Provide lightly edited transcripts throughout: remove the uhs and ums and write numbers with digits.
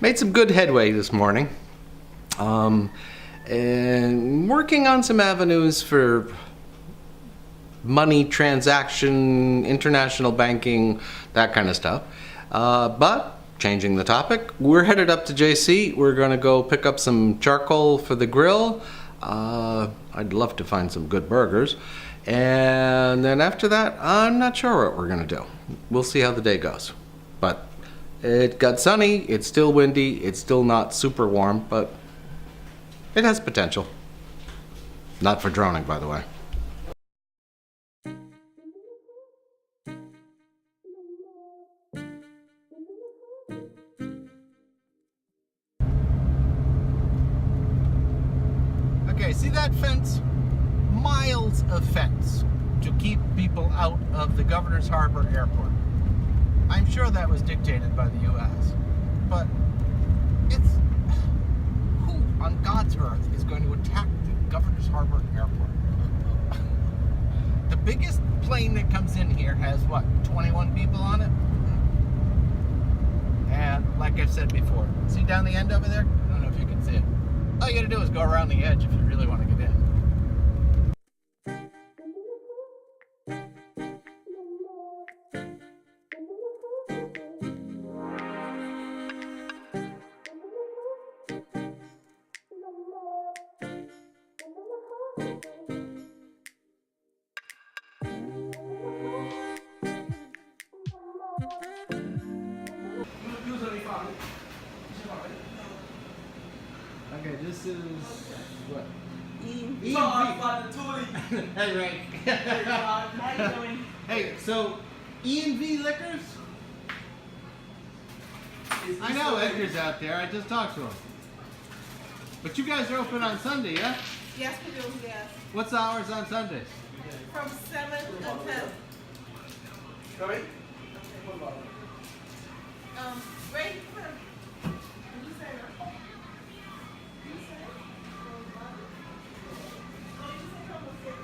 Made some good headway this morning. And working on some avenues for money transaction, international banking, that kind of stuff. But changing the topic, we're headed up to JC. We're going to go pick up some charcoal for the grill. I'd love to find some good burgers. And then after that, I'm not sure what we're going to do. We'll see how the day goes. But it got sunny, it's still windy, it's still not super warm, but it has potential. Not for droning, by the way. Okay, see that fence? Miles of fence to keep people out of the Governor's Harbor Airport. I'm sure that was dictated by the U.S., but who on God's earth is going to attack the Governor's Harbor Airport? The biggest plane that comes in here has, what, 21 people on it? And like I've said before, see down the end over there? I don't know if you can see it. All you gotta do is go around the edge if you really want to get in. Okay, this is what? E&V. Hey, Ray. How you doing? Hey, so E&V Liquors? I know Edgar's out there. I just talked to him. But you guys are open on Sunday, yeah? Yes, we do, yes. What's the hours on Sundays? From 7 until... Sorry? Ray, come on. Did you say that? You say it? Oh, you said come with it.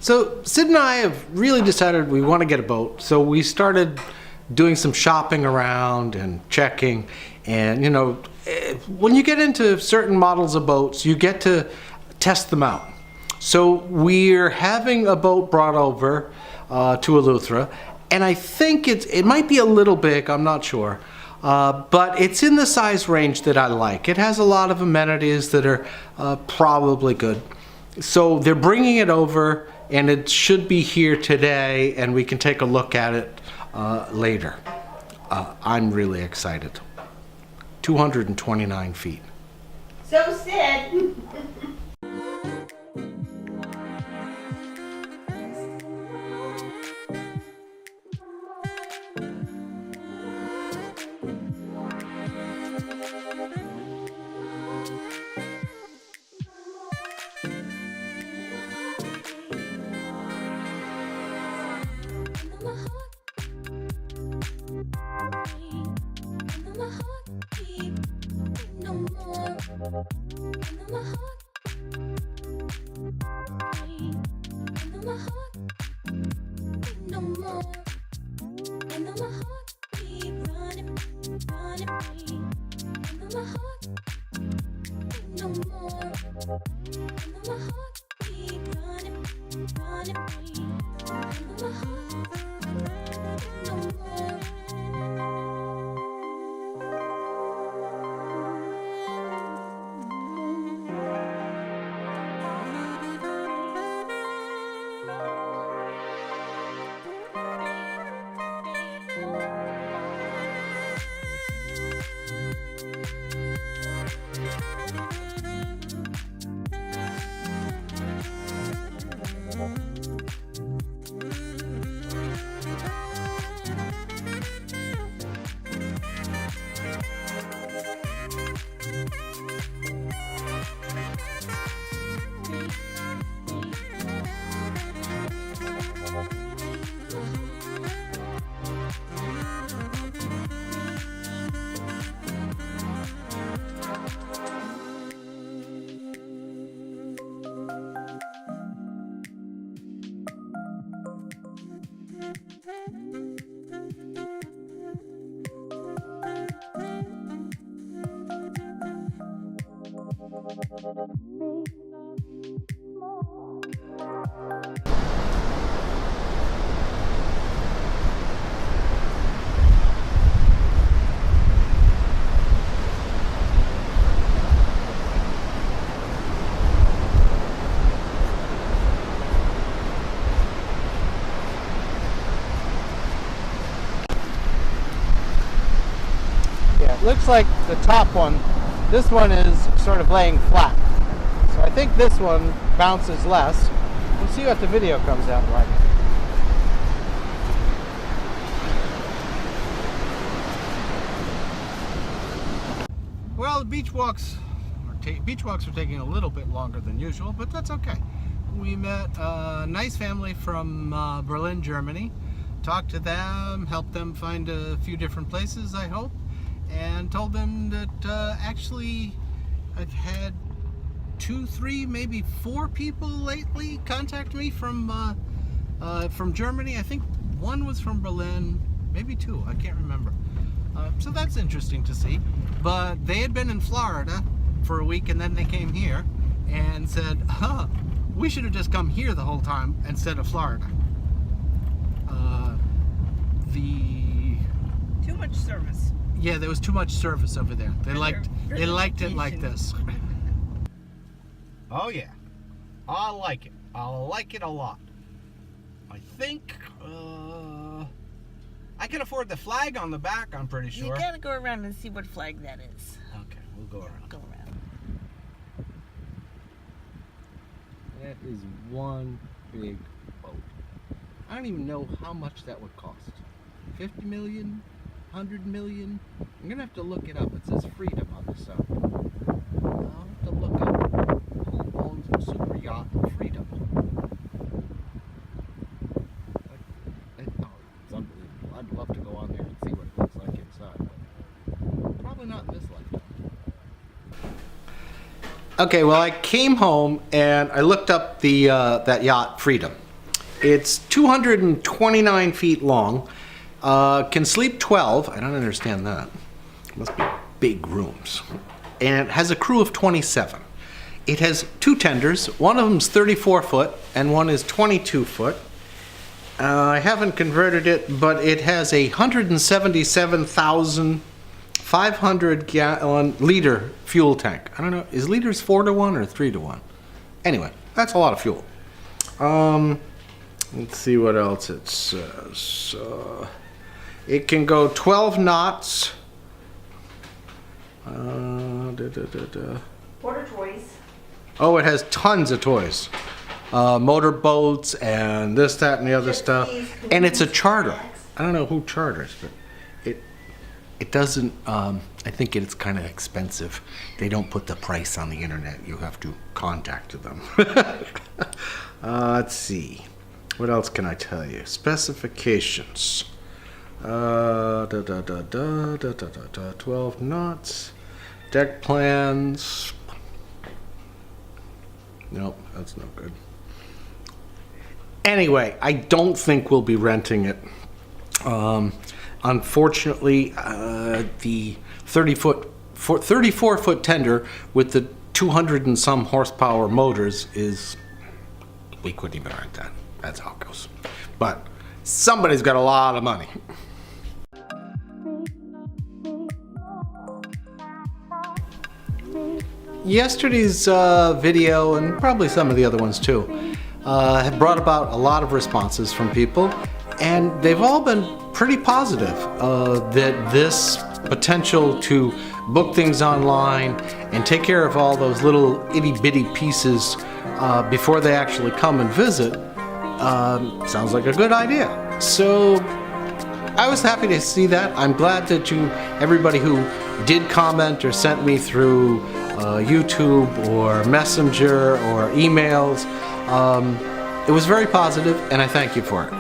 So Sid and I have really decided we want to get a boat. So we started doing some shopping around and checking. And you know, when you get into certain models of boats, you get to test them out. So we're having a boat brought over to Eleuthera, and I think it might be a little big, I'm not sure. But it's in the size range that I like. It has a lot of amenities that are probably good. So they're bringing it over, and it should be here today, and we can take a look at it later. I'm really excited. 229 feet. So Sid. Yeah, it looks like the top one, this one is sort of laying flat. So I think this one bounces less. We'll see what the video comes out like. Well, the beach walks are taking a little bit longer than usual, but that's okay. We met a nice family from Berlin, Germany. Talked to them, helped them find a few different places, I hope, and told them that actually I've had 2, 3, maybe 4 people lately contact me from Germany. I think one was from Berlin, maybe 2, I can't remember. So that's interesting to see. But they had been in Florida for a week and then they came here and said, we should have just come here the whole time instead of Florida. Too much service. Yeah, there was too much service over there. They liked it like this. Oh yeah, I like it. I like it a lot. I think I can afford the flag on the back. I'm pretty sure. You gotta go around and see what flag that is. Okay, we'll go around. Go around. That is one big boat. I don't even know how much that would cost. 50 million? 100 million? I'm gonna have to look it up. It says Freedom on the side. I'll have to look up who owns the super yacht Freedom. It's unbelievable. I'd love to go on there and see what it looks like inside, but probably not in this lifetime. Okay, well, I came home and I looked up the that yacht Freedom. It's 229 feet long. Can sleep 12. I don't understand that. Must be big rooms. And it has a crew of 27. It has 2 tenders. One of them's 34 foot and one is 22 foot. I haven't converted it, but it has a 177,500 liter fuel tank. I don't know, is liters 4 to 1 or 3 to 1? Anyway, that's a lot of fuel. Let's see what else it says. It can go 12 knots. What are toys? Oh, it has tons of toys. Motor boats and this, that, and the other stuff. And it's a charter. I don't know who charters, but it doesn't, I think it's kind of expensive. They don't put the price on the internet. You have to contact them. Let's see. What else can I tell you? Specifications. 12 knots. Deck plans. Nope, that's no good. Anyway, I don't think we'll be renting it. Unfortunately, the 34-foot tender with the 200 and some horsepower motors we couldn't even rent that. That's how it goes. But somebody's got a lot of money. Yesterday's video, and probably some of the other ones too, have brought about a lot of responses from people, and they've all been pretty positive that this potential to book things online and take care of all those little itty-bitty pieces before they actually come and visit sounds like a good idea. So I was happy to see that. I'm glad that everybody who did comment or sent me through YouTube or Messenger or emails, it was very positive, and I thank you for it.